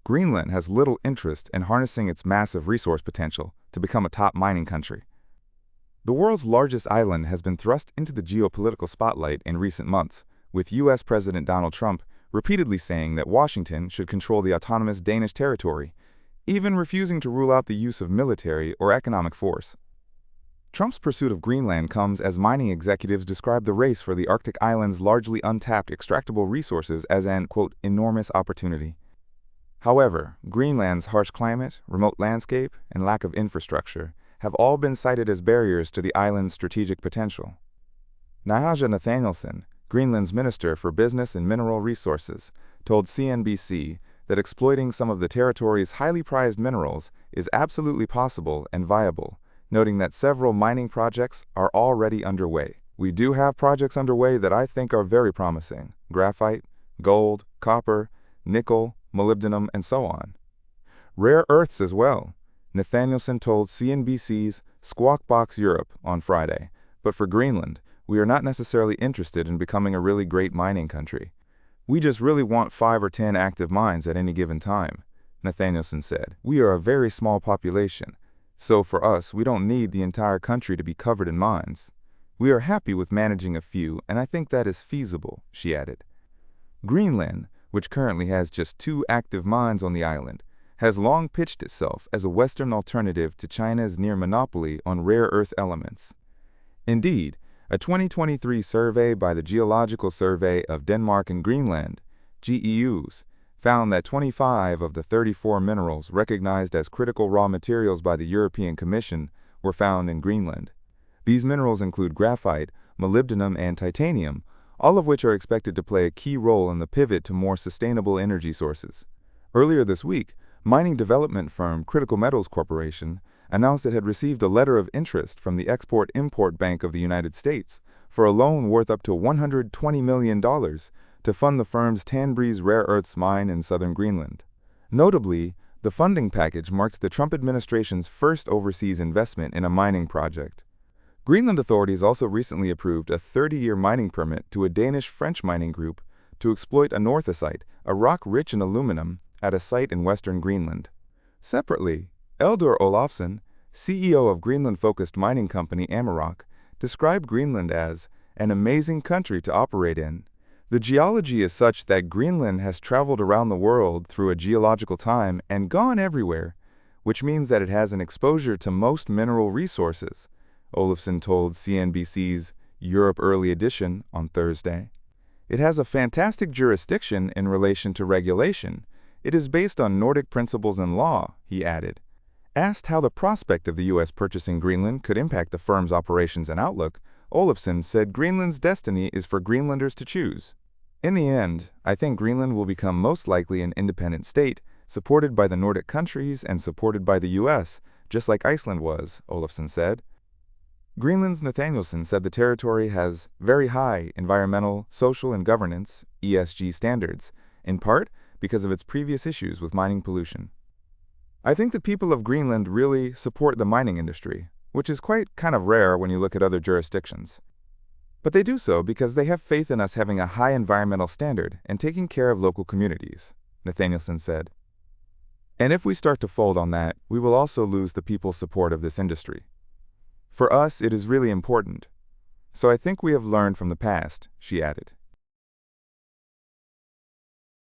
Greenland has little interest in harnessing its massive resource potential to become a top mining country. The world's largest island has been thrust into the geopolitical spotlight in recent months, with U.S. President Donald Trump repeatedly saying that Washington should control the autonomous Danish territory, even refusing to rule out the use of military or economic force. Trump's pursuit of Greenland comes as mining executives describe the race for the Arctic island's largely untapped extractable resources as an, quote, enormous opportunity. However, Greenland's harsh climate, remote landscape, and lack of infrastructure have all been cited as barriers to the island's strategic potential. Njaja Nathanielsen, Greenland's Minister for Business and Mineral Resources, told CNBC that exploiting some of the territory's highly prized minerals is absolutely possible and viable, noting that several mining projects are already underway. We do have projects underway that I think are very promising: graphite, gold, copper, nickel, molybdenum, and so on. Rare earths as well, Nathanielsen told CNBC's Squawk Box Europe on Friday. But for Greenland, we are not necessarily interested in becoming a really great mining country. We just really want 5 or 10 active mines at any given time, Nathanielsen said. We are a very small population, so for us, we don't need the entire country to be covered in mines. We are happy with managing a few, and I think that is feasible, she added. Greenland, which currently has just 2 active mines on the island, has long pitched itself as a Western alternative to China's near monopoly on rare earth elements. Indeed, a 2023 survey by the Geological Survey of Denmark and Greenland, GEUs, found that 25 of the 34 minerals recognized as critical raw materials by the European Commission were found in Greenland. These minerals include graphite, molybdenum, and titanium, all of which are expected to play a key role in the pivot to more sustainable energy sources. Earlier this week, mining development firm Critical Metals Corporation announced it had received a letter of interest from the Export-Import Bank of the United States for a loan worth up to $120 million to fund the firm's Tanbreez rare earths mine in southern Greenland. Notably, the funding package marked the Trump administration's first overseas investment in a mining project. Greenland authorities also recently approved a 30-year mining permit to a Danish-French mining group to exploit anorthosite, a rock rich in aluminum, at a site in western Greenland. Separately, Eldor Olafsson, CEO of Greenland-focused mining company Amaroq, described Greenland as an amazing country to operate in. The geology is such that Greenland has traveled around the world through a geological time and gone everywhere, which means that it has an exposure to most mineral resources, Olafsson told CNBC's Europe Early Edition on Thursday. It has a fantastic jurisdiction in relation to regulation. It is based on Nordic principles and law, he added. Asked how the prospect of the U.S. purchasing Greenland could impact the firm's operations and outlook, Olafsson said Greenland's destiny is for Greenlanders to choose. In the end, I think Greenland will become most likely an independent state, supported by the Nordic countries and supported by the U.S., just like Iceland was, Olafsson said. Greenland's Nathanielsen said the territory has very high environmental, social, and governance (ESG) standards, in part because of its previous issues with mining pollution. I think the people of Greenland really support the mining industry, which is quite kind of rare when you look at other jurisdictions. But they do so because they have faith in us having a high environmental standard and taking care of local communities, Nathanielsen said. And if we start to fold on that, we will also lose the people's support of this industry. For us, it is really important. So I think we have learned from the past, she added.